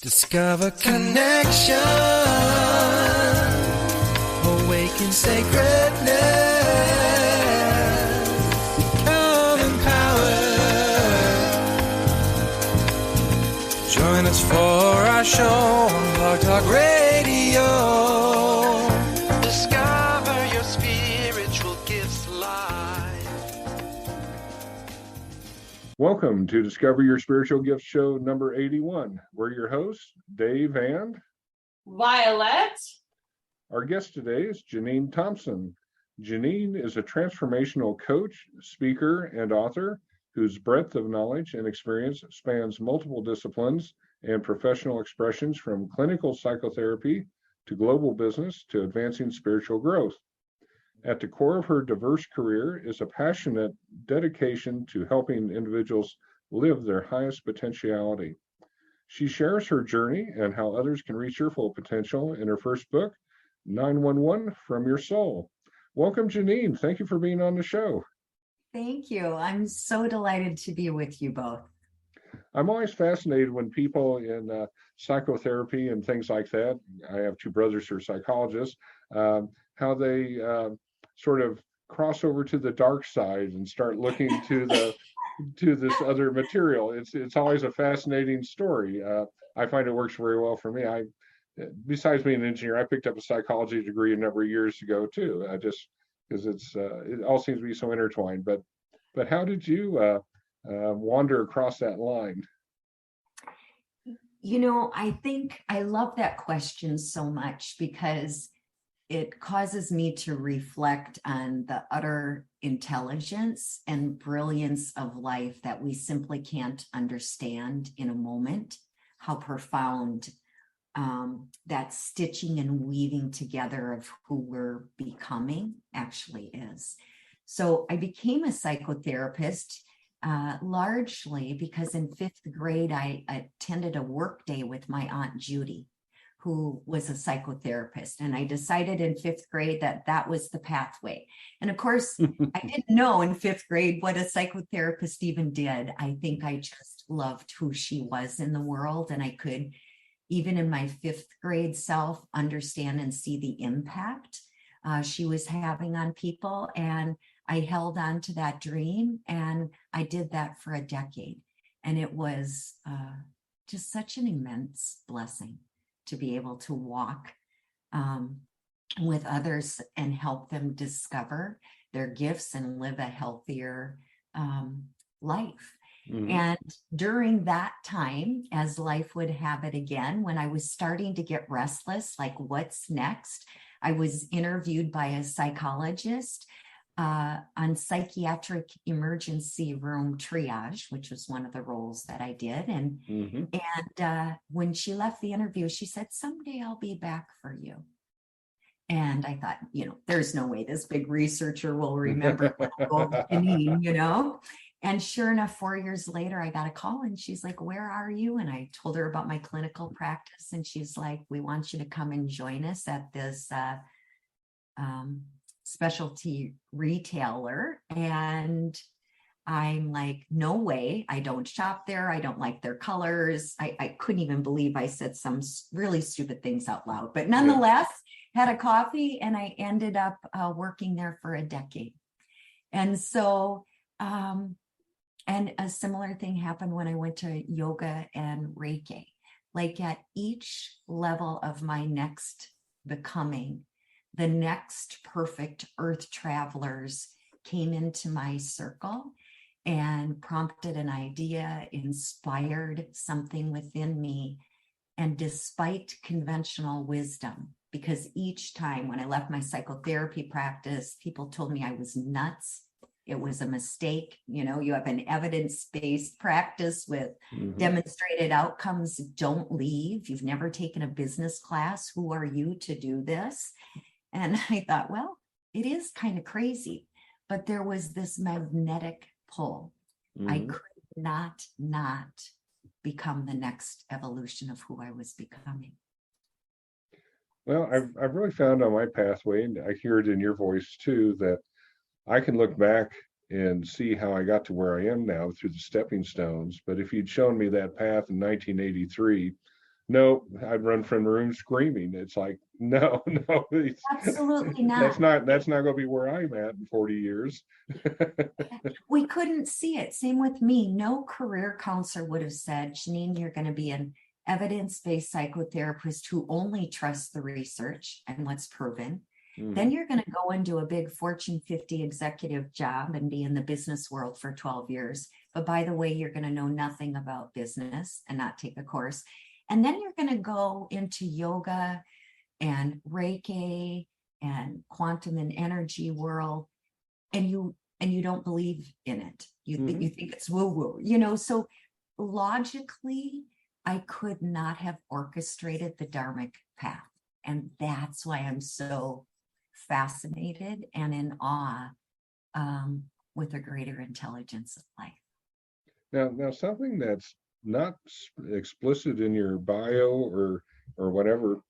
Discover connection, awaken sacredness, become empowered. Join us for our show on Blog Talk Radio. Discover your spiritual gifts live. Welcome to Discover Your Spiritual Gifts show number 81. We're your hosts, Dave and Vialet. Our guest today is Jeanine Thompson. Jeanine is a transformational coach, speaker, and author whose breadth of knowledge and experience spans multiple disciplines and professional expressions, from clinical psychotherapy to global business to advancing spiritual growth. At the core of her diverse career is a passionate dedication to helping individuals live their highest potentiality. She shares her journey and how others can reach their full potential in her first book, 911 From Your Soul. Welcome, Jeanine. Thank you for being on the show. Thank you. I'm so delighted to be with you both. I'm always fascinated when people in psychotherapy and things like that, I have two brothers who are psychologists, how they sort of cross over to the dark side and start looking to this other material. It's always a fascinating story. I find it works very well for me. Besides being an engineer, I picked up a psychology degree a number of years ago too. Just because it all seems to be so intertwined. But how did you wander across that line? You know, I think I love that question so much because it causes me to reflect on the utter intelligence and brilliance of life that we simply can't understand in a moment, how profound that stitching and weaving together of who we're becoming actually is. So I became a psychotherapist largely because in fifth grade, I attended a work day with my Aunt Judy, who was a psychotherapist. And I decided in fifth grade that was the pathway. And of course, I didn't know in fifth grade what a psychotherapist even did. I think I just loved who she was in the world. And I could, even in my fifth grade self, understand and see the impact she was having on people. And I held on to that dream, and I did that for a decade. And it was just such an immense blessing to be able to walk with others and help them discover their gifts and live a healthier life. Mm-hmm. And during that time, as life would have it again, when I was starting to get restless, like what's next, I was interviewed by a psychologist on psychiatric emergency room triage, which was one of the roles that I did. And when she left the interview, she said, "Someday I'll be back for you." And I thought, there's no way this big researcher will remember Jeanine, And sure enough, 4 years later, I got a call and she's like, "Where are you?" And I told her about my clinical practice. And she's like, "We want you to come and join us at this specialty retailer." And I'm like, "No way. I don't shop there. I don't like their colors." I couldn't even believe I said some really stupid things out loud, but nonetheless, had a coffee, and I ended up working there for a decade. And so, and a similar thing happened when I went to yoga and Reiki. Like at each level of my next becoming, the next perfect earth travelers came into my circle and prompted an idea, inspired something within me. And despite conventional wisdom, because each time when I left my psychotherapy practice, people told me I was nuts. It was a mistake. You have an evidence-based practice with demonstrated outcomes. Don't leave. You've never taken a business class. Who are you to do this? And I thought, well, it is kind of crazy, but there was this magnetic pull. I could not become the next evolution of who I was becoming. Well, I've really found on my pathway, and I hear it in your voice too, that I can look back and see how I got to where I am now through the stepping stones. But if you'd shown me that path in 1983, no, I'd run from the room screaming. It's like, no, no, Absolutely that's not. not going to be where I'm at in 40 years. We couldn't see it. Same with me. No career counselor would have said, Jeanine, you're going to be an evidence-based psychotherapist who only trusts the research and what's proven. Then you're going to go into a big Fortune 50 executive job and be in the business world for 12 years. But by the way, you're going to know nothing about business and not take a course. And then you're going to go into yoga and Reiki and quantum and energy world, and you don't believe in it. You think it's woo-woo, so logically, I could not have orchestrated the dharmic path. And that's why I'm so fascinated and in awe with a greater intelligence of life. Now something that's not explicit in your bio or whatever.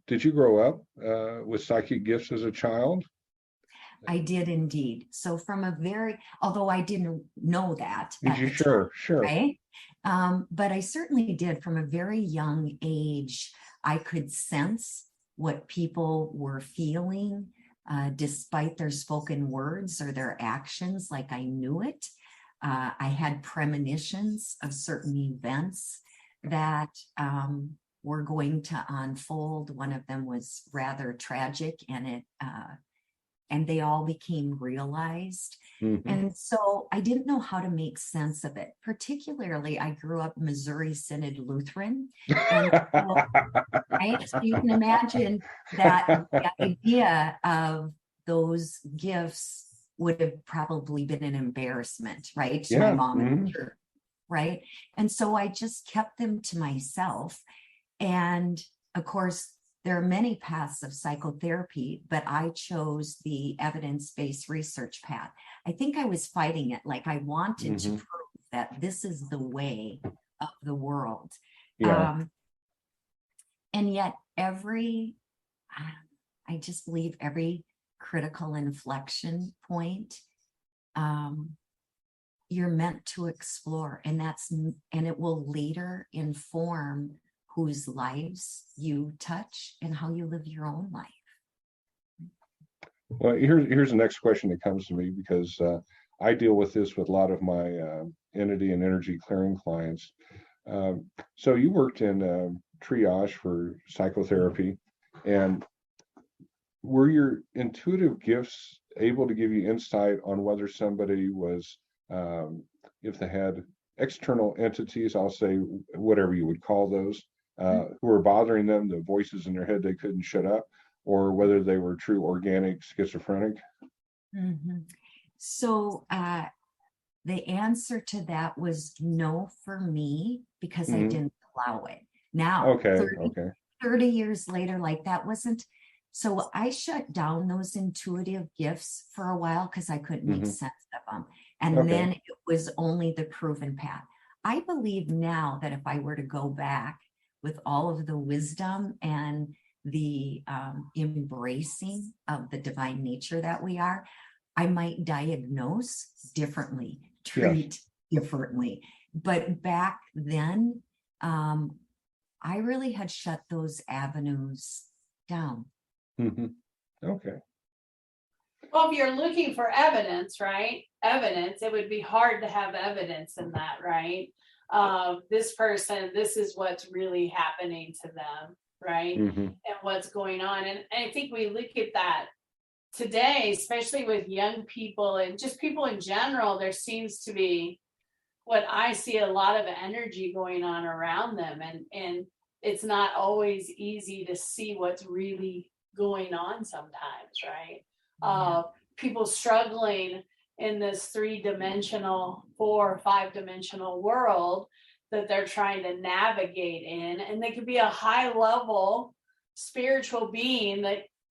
Did you grow up with psychic gifts as a child? I did indeed. So although I didn't know that. Sure. Right? But I certainly did from a very young age. I could sense what people were feeling despite their spoken words or their actions, like I knew it. I had premonitions of certain events that were going to unfold. One of them was rather tragic, and they all became realized. And so I didn't know how to make sense of it. Particularly, I grew up Missouri Synod Lutheran. And right? So you can imagine that the idea of those gifts would have probably been an embarrassment, right? To my mom and sister, right? And so I just kept them to myself. And of course, there are many paths of psychotherapy, but I chose the evidence-based research path. I think I was fighting it. Like I wanted to prove that this is the way of the world. Yeah. And yet I just believe every critical inflection point, you're meant to explore, and it will later inform whose lives you touch and how you live your own life. Well, here's the next question that comes to me, because I deal with this with a lot of my entity and energy clearing clients. So you worked in triage for psychotherapy, and were your intuitive gifts able to give you insight on whether somebody was, if they had external entities, I'll say whatever you would call those, who were bothering them, the voices in their head they couldn't shut up, or whether they were true organic schizophrenic? So the answer to that was no for me, because I didn't allow it. Now, 30 years later, like that wasn't. So I shut down those intuitive gifts for a while because I couldn't make sense of them. And then it was only the proven path. I believe now that if I were to go back with all of the wisdom and the embracing of the divine nature that we are, I might diagnose differently, treat differently. But back then, I really had shut those avenues down. Okay. Well, if you're looking for evidence, right? Evidence, it would be hard to have evidence in that, right? This person, this is what's really happening to them, right? And what's going on. And I think we look at that today, especially with young people and just people in general. There seems to be, what I see, a lot of energy going on around them. And it's not always easy to see what's really going on sometimes, right? People struggling in this 3-dimensional, 4 or 5-dimensional world that they're trying to navigate in. And they could be a high level spiritual being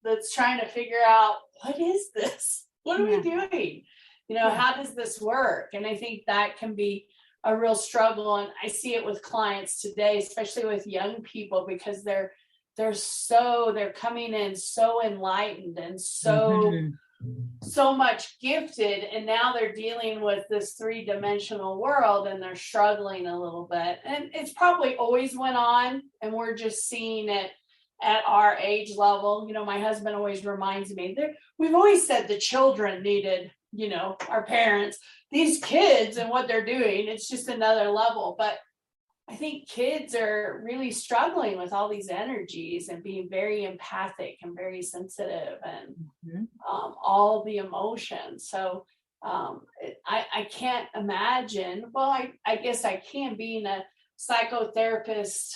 that's trying to figure out, what is this? What are we doing? How does this work? And I think that can be a real struggle. And I see it with clients today, especially with young people, because they're coming in so enlightened and so so much gifted, and now they're dealing with this three-dimensional world and they're struggling a little bit. And it's probably always went on, and we're just seeing it at our age level. You know, my husband always reminds me that we've always said the children needed, you know, our parents. These kids and what they're doing, it's just another level. But I think kids are really struggling with all these energies and being very empathic and very sensitive and all the emotions. So I can't imagine, well, I guess I can, being a psychotherapist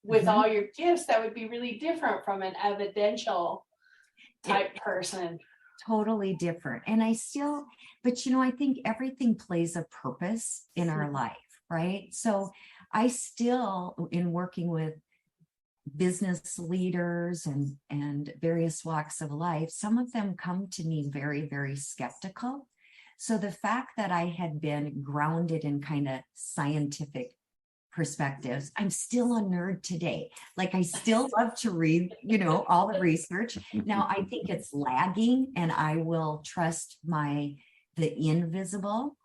with all your gifts, that would be really different from an evidential type person. Totally different. And but you know, I think everything plays a purpose in our life, right? So I still, in working with business leaders and various walks of life, some of them come to me very, very skeptical. So the fact that I had been grounded in kind of scientific perspectives, I'm still a nerd today. Like, I still love to read, you know, all the research. Now, I think it's lagging, and I will trust the invisible,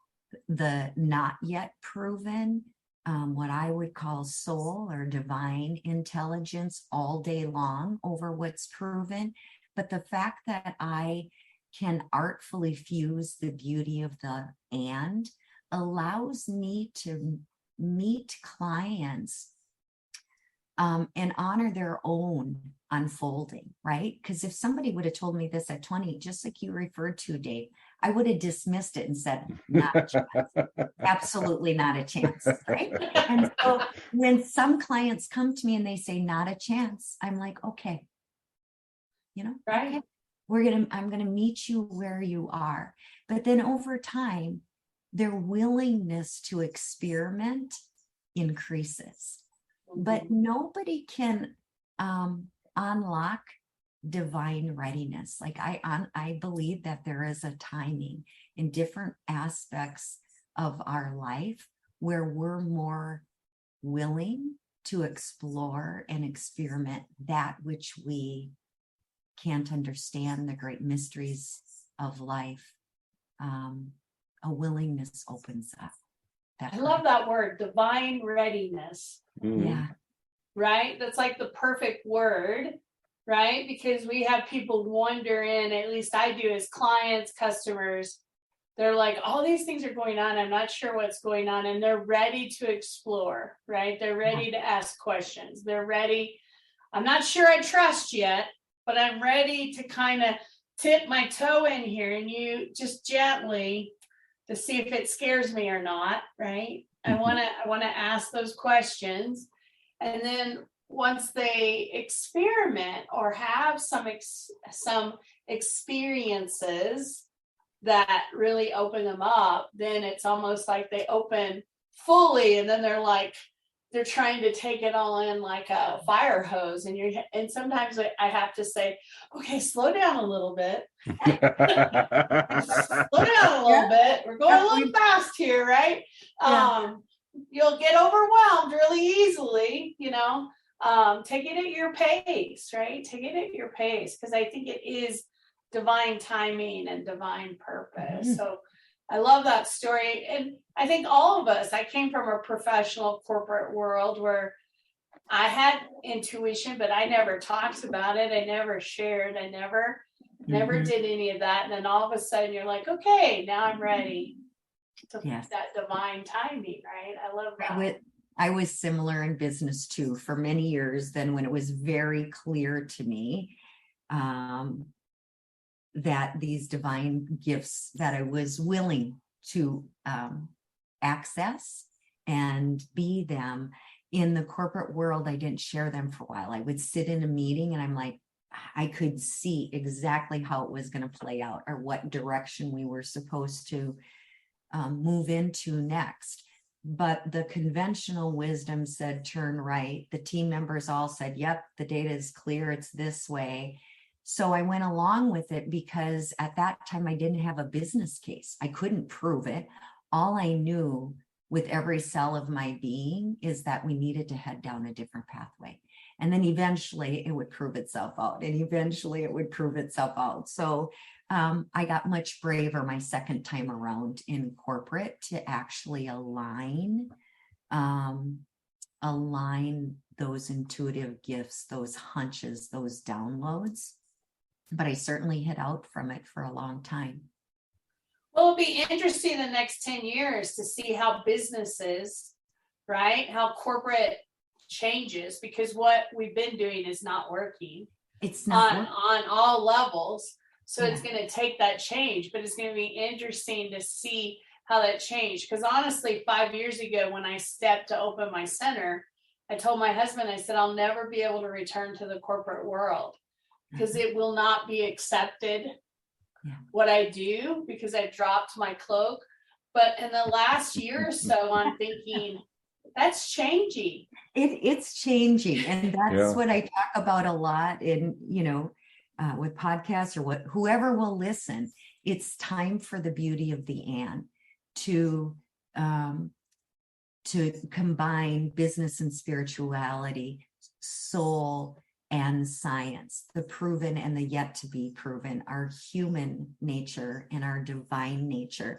the not yet proven, what I would call soul or divine intelligence all day long over what's proven. But the fact that I can artfully fuse the beauty of the and allows me to meet clients and honor their own unfolding, right? Because if somebody would have told me this at 20, just like you referred to, Dave, I would have dismissed it and said, not a chance. Absolutely not a chance, right? And so when some clients come to me and they say, not a chance, I'm like, okay, you know, right. Okay, I'm gonna meet you where you are. But then over time, their willingness to experiment increases. But nobody can unlock divine readiness. Like I believe that there is a timing in different aspects of our life where we're more willing to explore and experiment that which we can't understand, the great mysteries of life. A willingness opens up. I love that word, divine readiness. Yeah. Right? That's like the perfect word, right? Because we have people wondering, at least I do as clients, customers, they're like, all these things are going on. I'm not sure what's going on. And they're ready to explore, right? They're ready to ask questions. They're ready. I'm not sure I trust yet, but I'm ready to kind of tip my toe in here, and you just gently to see if it scares me or not, right? I want to ask those questions. And then once they experiment or have some experiences that really open them up, then it's almost like they open fully, and then they're trying to take it all in like a fire hose. And sometimes I have to say, okay, slow down a little bit. Slow down a little bit. We're going a little fast here, right? You'll get overwhelmed really easily, you know. Take it at your pace, right? Take it at your pace, because I think it is divine timing and divine purpose. So I love that story. And I think all of us, I came from a professional corporate world where I had intuition, but I never talked about it. I never shared. I never did any of that. And then all of a sudden you're like, okay, now I'm ready to that divine timing, right? I love that. I was similar in business too for many years. Then when it was very clear to me that these divine gifts that I was willing to access and be them in the corporate world, I didn't share them for a while. I would sit in a meeting and I'm like, I could see exactly how it was going to play out or what direction we were supposed to move into next. But the conventional wisdom said, turn right. The team members all said, yep, the data is clear. It's this way. So I went along with it because at that time I didn't have a business case. I couldn't prove it. All I knew with every cell of my being is that we needed to head down a different pathway. And then eventually it would prove itself out. And eventually it would prove itself out. So I got much braver my second time around in corporate to actually align those intuitive gifts, those hunches, those downloads. But I certainly hid out from it for a long time. Well, it'll be interesting the next 10 years to see how businesses, right, how corporate changes, because what we've been doing is not working. It's not on all levels. So Yeah. It's going to take that change, but it's going to be interesting to see how that changed. Because honestly, 5 years ago, when I stepped to open my center, I told my husband, I said, I'll never be able to return to the corporate world because it will not be accepted what I do, because I dropped my cloak. But in the last year or so, I'm thinking that's changing. It's changing. And that's what I talk about a lot in, with podcasts or whoever will listen. It's time for the beauty of the and to combine business and spirituality, soul and science, the proven and the yet to be proven, our human nature and our divine nature.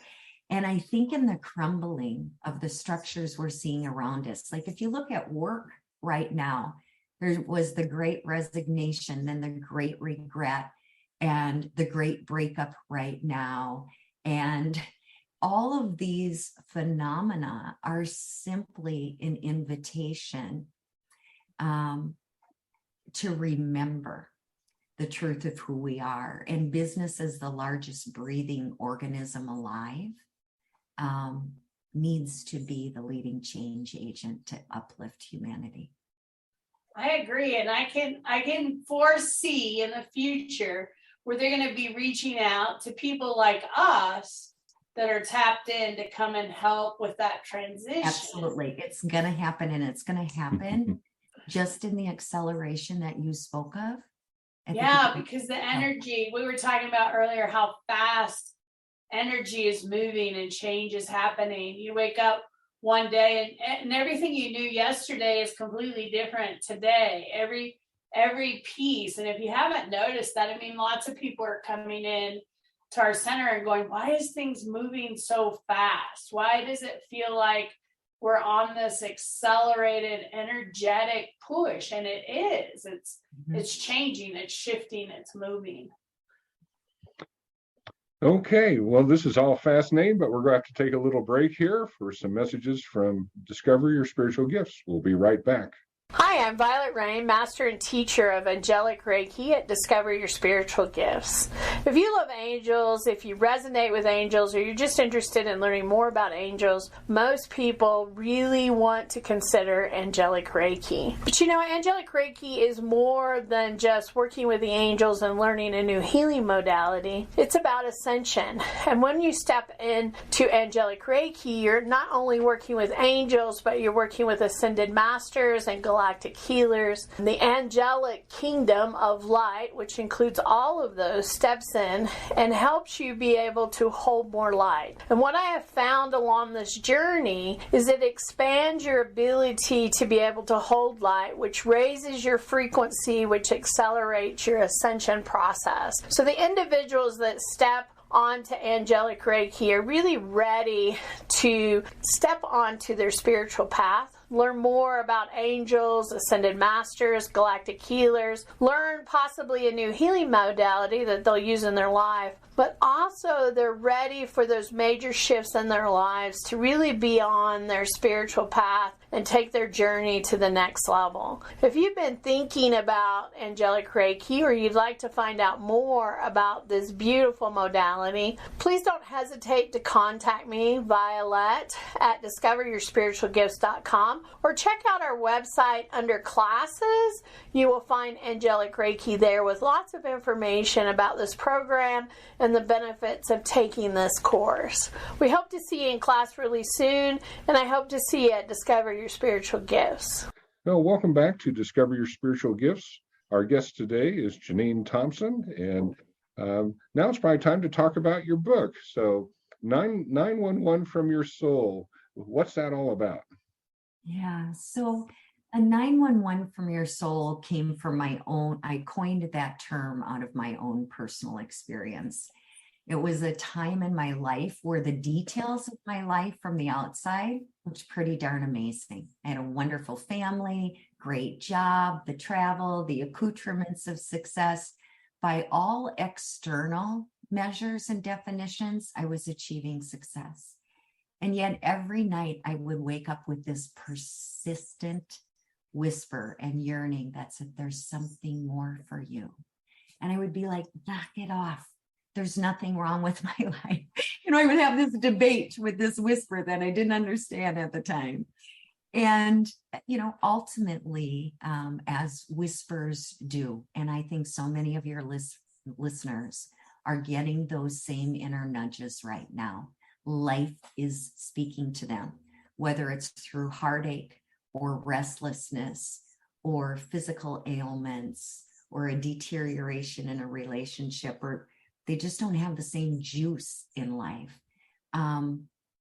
And I think in the crumbling of the structures we're seeing around us, like if you look at work right now, there was the great resignation, then the great regret, and the great breakup right now. And all of these phenomena are simply an invitation to remember the truth of who we are. And business is the largest breathing organism alive. Needs to be the leading change agent to uplift humanity. I agree. And I can foresee in the future where they're going to be reaching out to people like us that are tapped in to come and help with that transition. Absolutely. It's going to happen, and it's going to happen just in the acceleration that you spoke of. Yeah, because the energy, we were talking about earlier, how fast energy is moving and change is happening. You wake up one day and everything you knew yesterday is completely different today. Every piece. And if you haven't noticed that, I mean, lots of people are coming in to our center and going, why is things moving so fast? Why does it feel like we're on this accelerated, energetic push? And it is. It's changing, it's shifting, it's moving. Okay, well, this is all fascinating, but we're going to have to take a little break here for some messages from Discover Your Spiritual Gifts. We'll be right back. Hi, I'm Vialet Rayne, Master and Teacher of Angelic Reiki at Discover Your Spiritual Gifts. If you love angels, if you resonate with angels, or you're just interested in learning more about angels, most people really want to consider Angelic Reiki. But Angelic Reiki is more than just working with the angels and learning a new healing modality. It's about ascension. And when you step into Angelic Reiki, you're not only working with angels, but you're working with ascended masters and galactic healers. The angelic kingdom of light, which includes all of those, steps in and helps you be able to hold more light. And what I have found along this journey is it expands your ability to be able to hold light, which raises your frequency, which accelerates your ascension process. So the individuals that step onto Angelic Reiki are really ready to step onto their spiritual path, learn more about angels, ascended masters, galactic healers, learn possibly a new healing modality that they'll use in their life, but also they're ready for those major shifts in their lives to really be on their spiritual path and take their journey to the next level. If you've been thinking about Angelic Reiki, or you'd like to find out more about this beautiful modality, please don't hesitate to contact me, Vialet, at discoveryourspiritualgifts.com, or check out our website under classes. You will find Angelic Reiki there with lots of information about this program and the benefits of taking this course. We hope to see you in class really soon, and I hope to see you at Discover Your Spiritual Gifts. Well, welcome back to Discover Your Spiritual Gifts. Our guest today is Jeanine Thompson, and now it's probably time to talk about your book. So 911 from Your Soul. What's that all about? Yeah, so a 911 from your soul came from my own, I coined that term out of my own personal experience. It was a time in my life where the details of my life from the outside looked pretty darn amazing. I had a wonderful family, great job, the travel, the accoutrements of success. By all external measures and definitions, I was achieving success. And yet every night I would wake up with this persistent whisper and yearning that said, there's something more for you. And I would be like, knock it off. There's nothing wrong with my life. I would have this debate with this whisper that I didn't understand at the time. And, ultimately, as whispers do, and I think so many of your listeners are getting those same inner nudges right now. Life is speaking to them, whether it's through heartache or restlessness or physical ailments or a deterioration in a relationship, or they just don't have the same juice in life.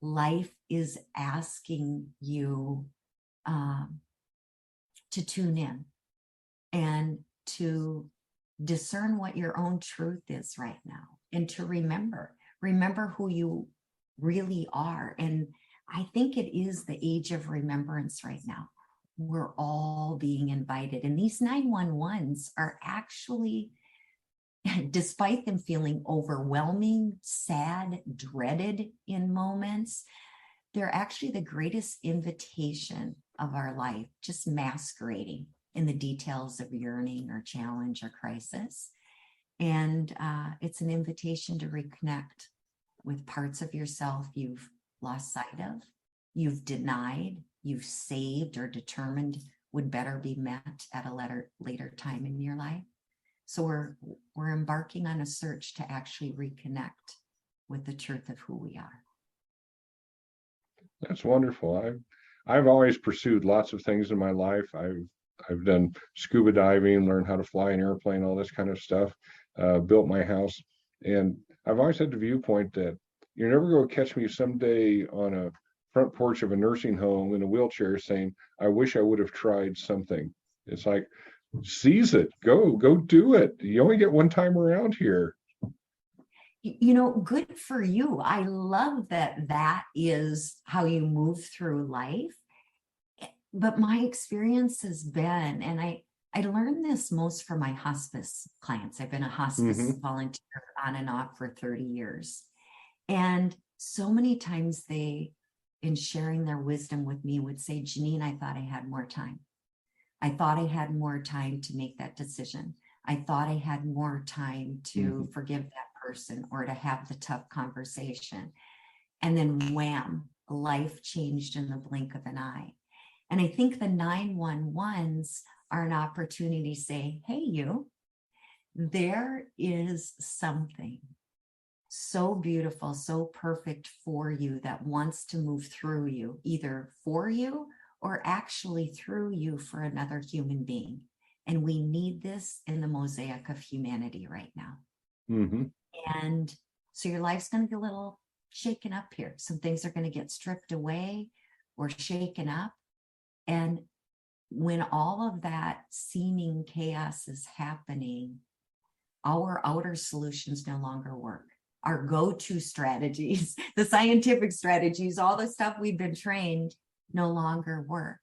Life is asking you to tune in and to discern what your own truth is right now, and to remember who you really are. And I think it is the age of remembrance right now. We're all being invited, and these 911s are actually, despite them feeling overwhelming, sad, dreaded in moments, they're actually the greatest invitation of our life, just masquerading in the details of yearning or challenge or crisis. And it's an invitation to reconnect with parts of yourself you've lost sight of, you've denied, you've saved or determined would better be met at a later time in your life. So we're embarking on a search to actually reconnect with the truth of who we are. That's wonderful. I've always pursued lots of things in my life. I've done scuba diving, learned how to fly an airplane, all this kind of stuff, built my house. And I've always had the viewpoint that you're never going to catch me someday on a front porch of a nursing home in a wheelchair saying, I wish I would have tried something. It's like, seize it, go do it. You only get one time around here. Good for you. I love that is how you move through life. But my experience has been, and I learned this most from my hospice clients. I've been a hospice volunteer on and off for 30 years. And so many times they, in sharing their wisdom with me, would say, Jeanine, I thought I had more time. I thought I had more time to make that decision. I thought I had more time to forgive that person or to have the tough conversation. And then wham, life changed in the blink of an eye. And I think the 911s are an opportunity to say, hey, you, there is something so beautiful, so perfect for you that wants to move through you, either for you or actually through you for another human being. And we need this in the mosaic of humanity right now. And so your life's going to get a little shaken up here. Some things are going to get stripped away or shaken up. And when all of that seeming chaos is happening, our outer solutions no longer work. Our go-to strategies, the scientific strategies, all the stuff we've been trained no longer work.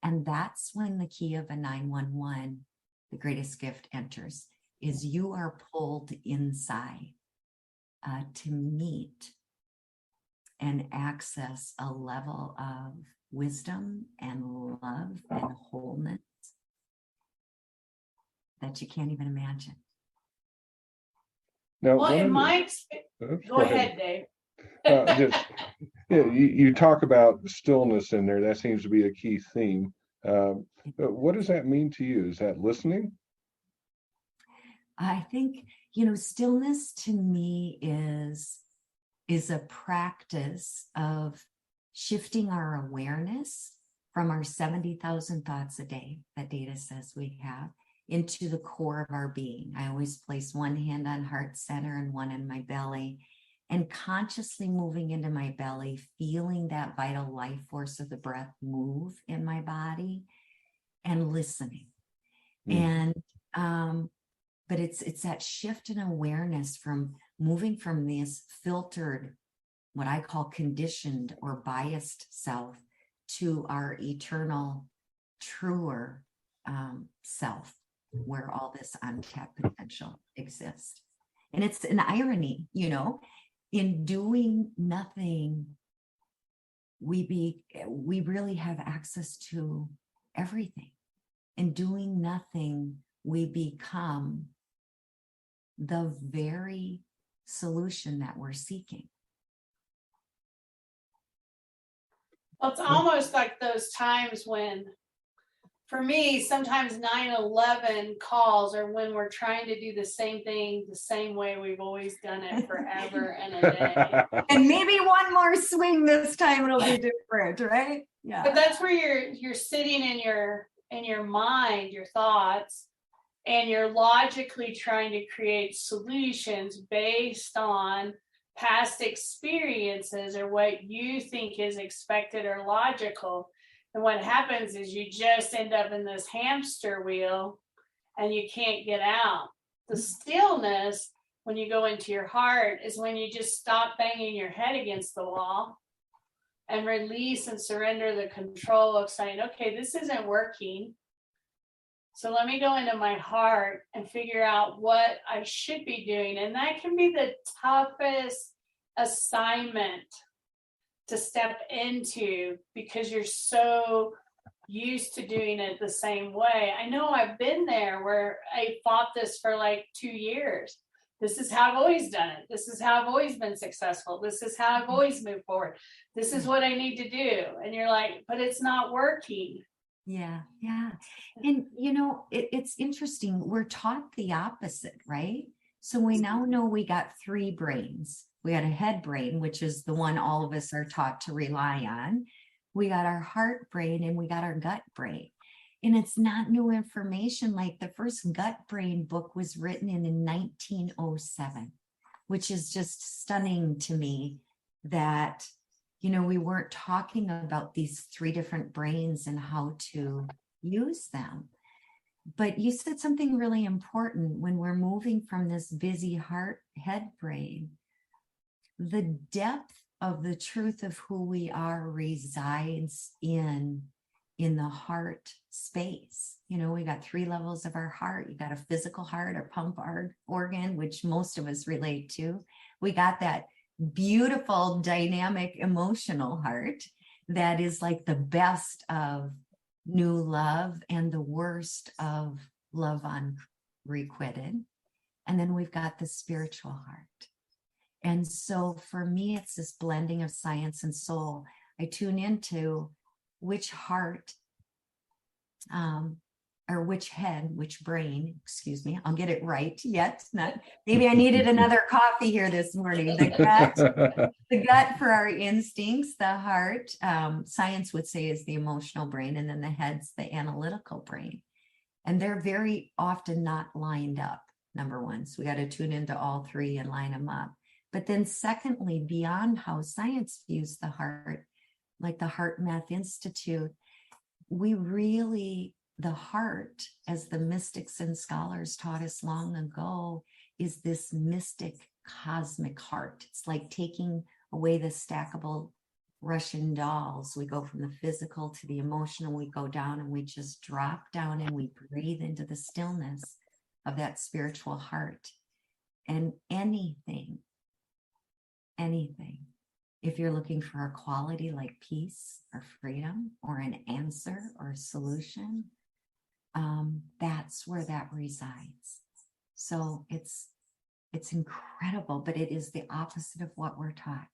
And that's when the key of a 911, the greatest gift, enters, is you are pulled inside to meet and access a level of wisdom and love and wholeness that you can't even imagine. Now, Well, in my experience, go ahead, Dave. You talk about stillness in there. That seems to be a key theme. But what does that mean to you? Is that listening? I think, stillness to me is a practice of shifting our awareness from our 70,000 thoughts a day that data says we have into the core of our being. I always place one hand on heart center and one in my belly, and consciously moving into my belly, feeling that vital life force of the breath move in my body and listening. And, but it's that shift in awareness from moving from this filtered, what I call conditioned or biased self, to our eternal, truer self, where all this untapped potential exists. And it's an irony, in doing nothing, we really have access to everything. In doing nothing, we become the very solution that we're seeking. Well, it's almost like those times when, for me, sometimes 9/11 calls are when we're trying to do the same thing the same way we've always done it forever and a day. And maybe one more swing this time it'll be different, right? Yeah. But that's where you're sitting in your mind, your thoughts, and you're logically trying to create solutions based on past experiences or what you think is expected or logical. And what happens is you just end up in this hamster wheel and you can't get out. The stillness, when you go into your heart, is when you just stop banging your head against the wall and release and surrender the control of saying, okay, this isn't working. So let me go into my heart and figure out what I should be doing. And that can be the toughest assignment to step into because you're so used to doing it the same way. I know I've been there where I fought this for like 2 years. This is how I've always done it. This is how I've always been successful. This is how I've always moved forward. This is what I need to do. And you're like, but it's not working. Yeah. And it's interesting. We're taught the opposite, right? So we now know we got 3 brains. We got a head brain, which is the one all of us are taught to rely on. We got our heart brain and we got our gut brain. And it's not new information. Like the first gut brain book was written in 1907, which is just stunning to me that we weren't talking about these 3 different brains and how to use them. But you said something really important when we're moving from this busy heart head brain. The depth of the truth of who we are resides in the heart space. We got 3 levels of our heart. You got a physical heart, a pump organ, which most of us relate to. We got that beautiful, dynamic, emotional heart that is like the best of new love and the worst of love unrequited. And then we've got the spiritual heart. And so for me, it's this blending of science and soul. I tune into which heart, or which head, which brain, excuse me, I'll get it right yet. Maybe I needed another coffee here this morning. The gut for our instincts, the heart, science would say is the emotional brain, and then the head's the analytical brain. And they're very often not lined up, number one. So we got to tune into all 3 and line them up. But then secondly, beyond how science views the heart, like the Heart Math Institute, the heart, as the mystics and scholars taught us long ago, is this mystic cosmic heart. It's like taking away the stackable Russian dolls. We go from the physical to the emotional, we go down and we just drop down and we breathe into the stillness of that spiritual heart. And anything, if you're looking for a quality like peace or freedom or an answer or a solution, that's where that resides. So it's incredible, but it is the opposite of what we're taught.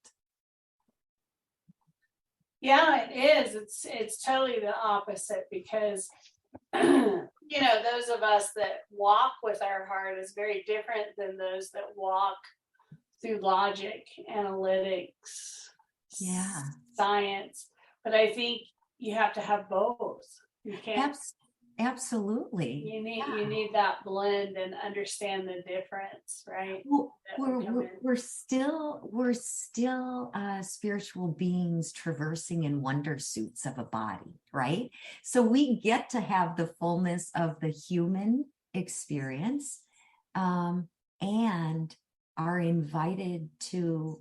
Yeah, it is. It's totally the opposite because, those of us that walk with our heart is very different than those that walk through logic, analytics, science. But I think you have to have both. You can't. Absolutely. You need that blend and understand the difference, right? Well, we're still spiritual beings traversing in wonder suits of a body, right? So we get to have the fullness of the human experience, and are invited to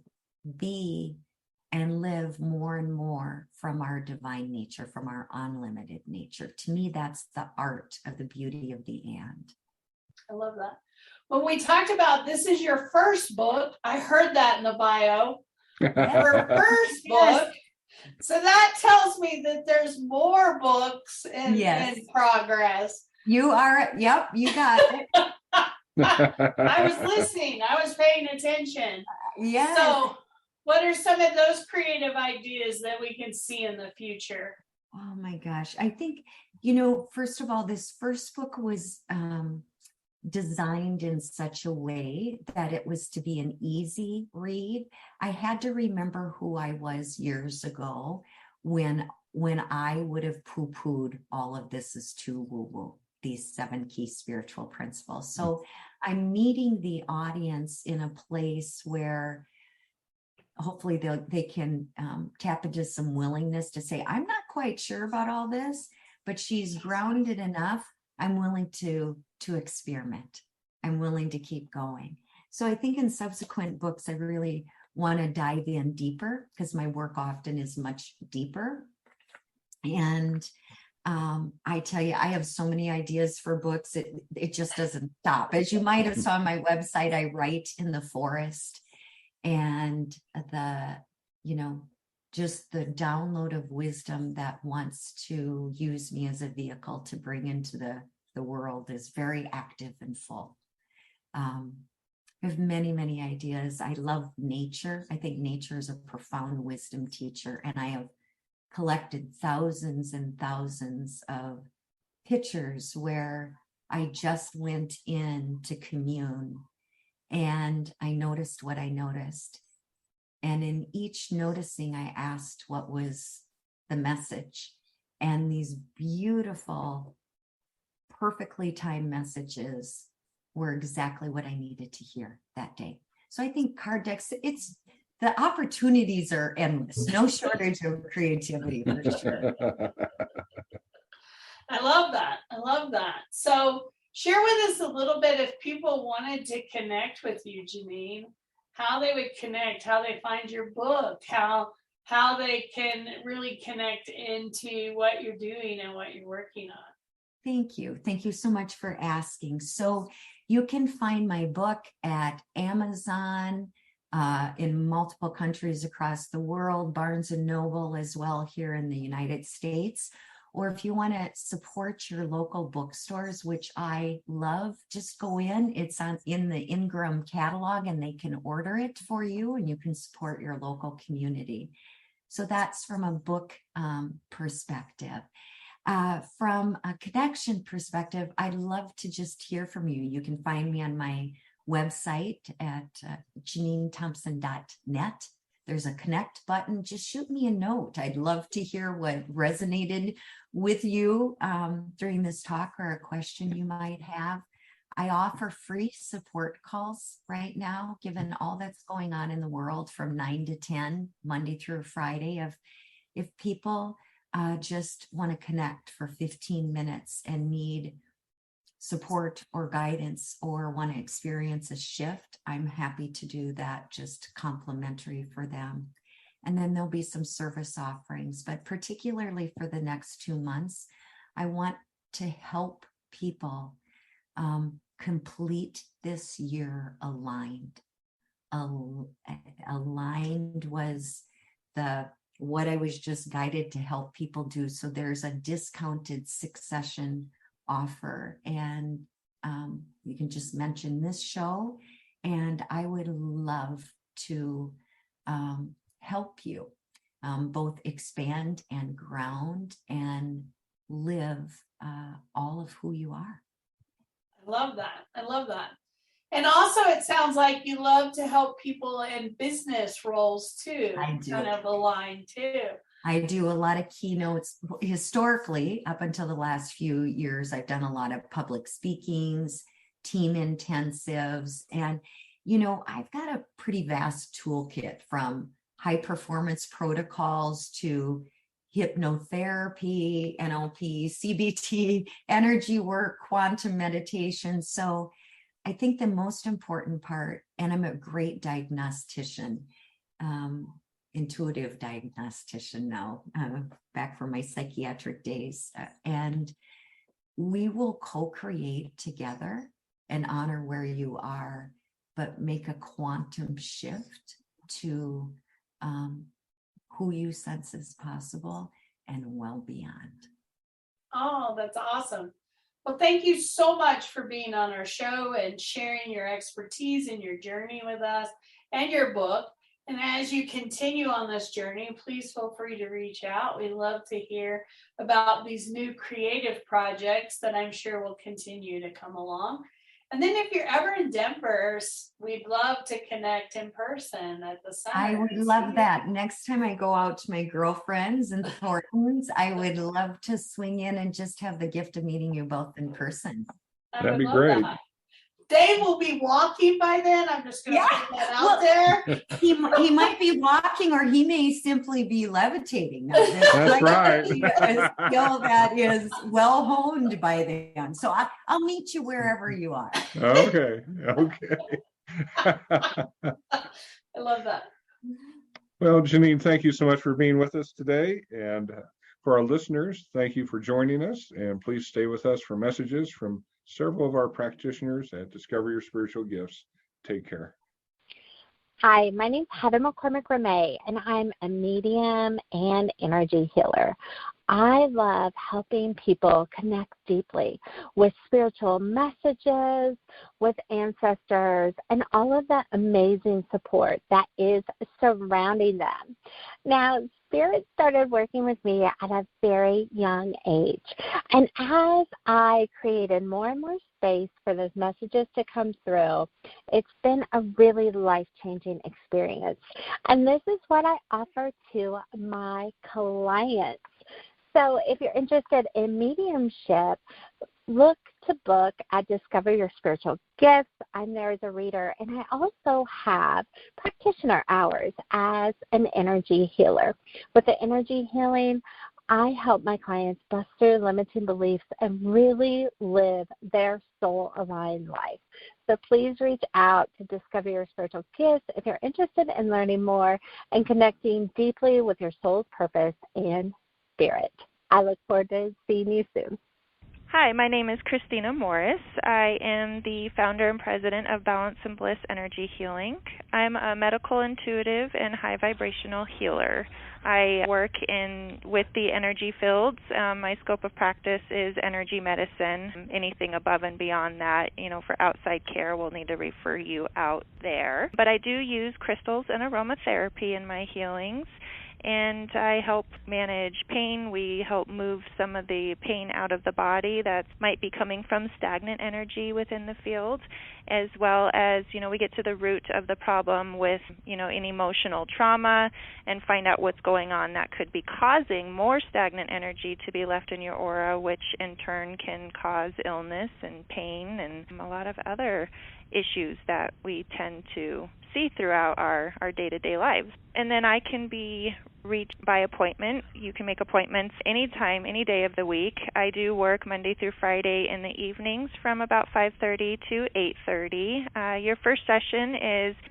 be and live more and more from our divine nature, from our unlimited nature. To me, that's the art of the beauty of the and. I love that. When we talked about this is your first book, I heard that in the bio. Your first book. So that tells me that there's more books in progress. You are, yep, you got it. I was listening. I was paying attention. Yeah. So what are some of those creative ideas that we can see in the future? Oh my gosh. I think, first of all, this first book was designed in such a way that it was to be an easy read. I had to remember who I was years ago when I would have poo-pooed all of this as too woo-woo, these 7 key spiritual principles. So I'm meeting the audience in a place where hopefully they can tap into some willingness to say, I'm not quite sure about all this, but she's grounded enough. I'm willing to experiment. I'm willing to keep going. So I think in subsequent books, I really want to dive in deeper because my work often is much deeper. And I tell you, I have so many ideas for books. It just doesn't stop. As you might have saw on my website, I write in the forest, and just the download of wisdom that wants to use me as a vehicle to bring into the world is very active and full. I have many, many ideas. I love nature. I think nature is a profound wisdom teacher, and I have collected thousands and thousands of pictures where I just went in to commune and I noticed what I noticed. And in each noticing, I asked what was the message. And these beautiful, perfectly timed messages were exactly what I needed to hear that day. So I think card decks, the opportunities are endless. No shortage of creativity for sure. I love that. I love that. So share with us a little bit if people wanted to connect with you, Jeanine, how they would connect, how they find your book, how they can really connect into what you're doing and what you're working on. Thank you. Thank you so much for asking. So you can find my book at Amazon, in multiple countries across the world, Barnes and Noble as well here in the United States. Or if you want to support your local bookstores, which I love, just go in. It's in the Ingram catalog and they can order it for you and you can support your local community. So that's from a book perspective. From a connection perspective, I'd love to just hear from you. You can find me on my website at JeanineThompson.net. There's a connect button. Just shoot me a note. I'd love to hear what resonated with you during this talk or a question you might have. I offer free support calls right now, given all that's going on in the world from 9 to 10, Monday through Friday. If people just want to connect for 15 minutes and need support or guidance or want to experience a shift, I'm happy to do that, just complimentary for them. And then there'll be some service offerings, but particularly for the next 2 months, I want to help people complete this year aligned. Aligned was what I was just guided to help people do. So there's a discounted 6-session offer, and you can just mention this show, and I would love to help you both expand and ground and live all of who you are. I love that. I love that. And also, it sounds like you love to help people in business roles too. I do. Kind of aligned too. I do a lot of keynotes. Historically, up until the last few years, I've done a lot of public speakings, team intensives, and I've got a pretty vast toolkit from high performance protocols to hypnotherapy, NLP, CBT, energy work, quantum meditation. So I think the most important part, and I'm a great diagnostician, intuitive diagnostician now, back from my psychiatric days, and we will co-create together and honor where you are, but make a quantum shift to who you sense is possible and well beyond. Oh, that's awesome. Well, thank you so much for being on our show and sharing your expertise and your journey with us and your book. And as you continue on this journey, please feel free to reach out. We love to hear about these new creative projects that I'm sure will continue to come along. And then if you're ever in Denver, we'd love to connect in person at the center. I would love that. Next time I go out to my girlfriends in the Portlands, I would love to swing in and just have the gift of meeting you both in person. That'd be great. That. Dave will be walking by then. I'm just going to put that out there. He might be walking, or he may simply be levitating. That's right. A skill that is well honed by then. So I'll meet you wherever you are. Okay. I love that. Well, Jeanine, thank you so much for being with us today. And for our listeners, thank you for joining us. And please stay with us for messages from several of our practitioners at Discover Your Spiritual Gifts. Take care. Hi, my name is Heather McCormick-Ramey, and I'm a medium and energy healer. I love helping people connect deeply with spiritual messages, with ancestors, and all of that amazing support that is surrounding them. Now, Spirit started working with me at a very young age. And as I created more and more space for those messages to come through, it's been a really life-changing experience. And this is what I offer to my clients. So if you're interested in mediumship, look to book at Discover Your Spiritual Gifts. I'm there as a reader, and I also have practitioner hours as an energy healer. With the energy healing, I help my clients bust through limiting beliefs and really live their soul-aligned life. So please reach out to Discover Your Spiritual Gifts if you're interested in learning more and connecting deeply with your soul's purpose and spirit. I look forward to seeing you soon. Hi, my name is Christina Morris. I am the founder and president of Balance and Bliss Energy Healing. I'm a medical intuitive and high vibrational healer. I work with the energy fields. My scope of practice is energy medicine. Anything above and beyond that, for outside care, we'll need to refer you out there. But I do use crystals and aromatherapy in my healings. And I help manage pain. We help move some of the pain out of the body that might be coming from stagnant energy within the field, as well as, we get to the root of the problem with, any emotional trauma and find out what's going on that could be causing more stagnant energy to be left in your aura, which in turn can cause illness and pain and a lot of other issues that we tend to see throughout our day-to-day lives. And then I can be reached by appointment. You can make appointments anytime, any day of the week. I do work Monday through Friday in the evenings from about 5:30 to 8:30. Your first session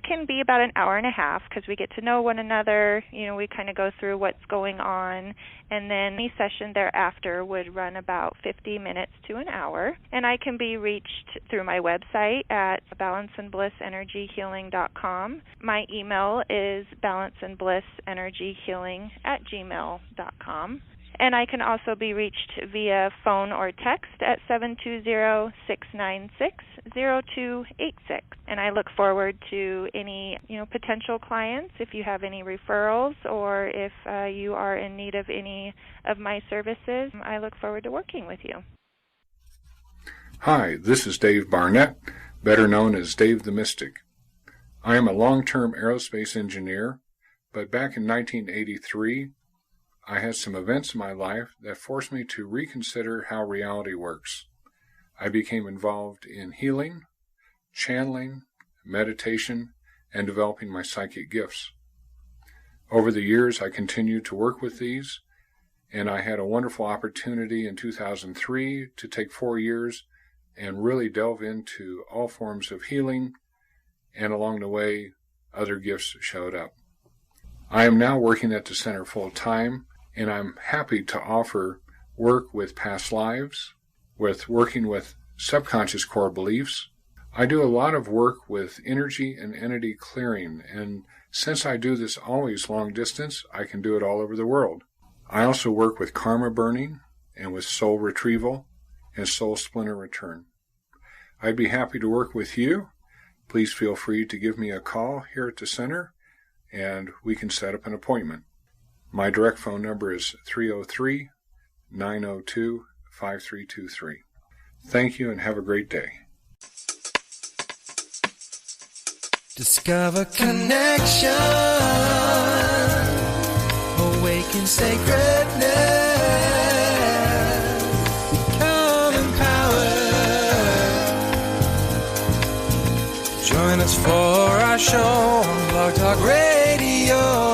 can be about an hour and a half because we get to know one another. We kind of go through what's going on. And then any session thereafter would run about 50 minutes to an hour. And I can be reached through my website at balanceandblissenergyhealing.com. My email is balanceandblissenergyhealing@gmail.com. And I can also be reached via phone or text at 720-696-0286. And I look forward to any, potential clients. If you have any referrals or if you are in need of any of my services, I look forward to working with you. Hi, this is Dave Barnett, better known as Dave the Mystic. I am a long-term aerospace engineer, but back in 1983, I had some events in my life that forced me to reconsider how reality works. I became involved in healing, channeling, meditation, and developing my psychic gifts. Over the years, I continued to work with these, and I had a wonderful opportunity in 2003 to take 4 years and really delve into all forms of healing, and along the way, other gifts showed up. I am now working at the center full time, and I'm happy to offer work with past lives, with working with subconscious core beliefs. I do a lot of work with energy and entity clearing, and since I do this always long distance, I can do it all over the world. I also work with karma burning and with soul retrieval and soul splinter return. I'd be happy to work with you. Please feel free to give me a call here at the center, and we can set up an appointment. My direct phone number is 303-902-5323. Thank you and have a great day. Discover connection, awaken sacredness, become empowered. Join us for our show on Blog Talk Radio.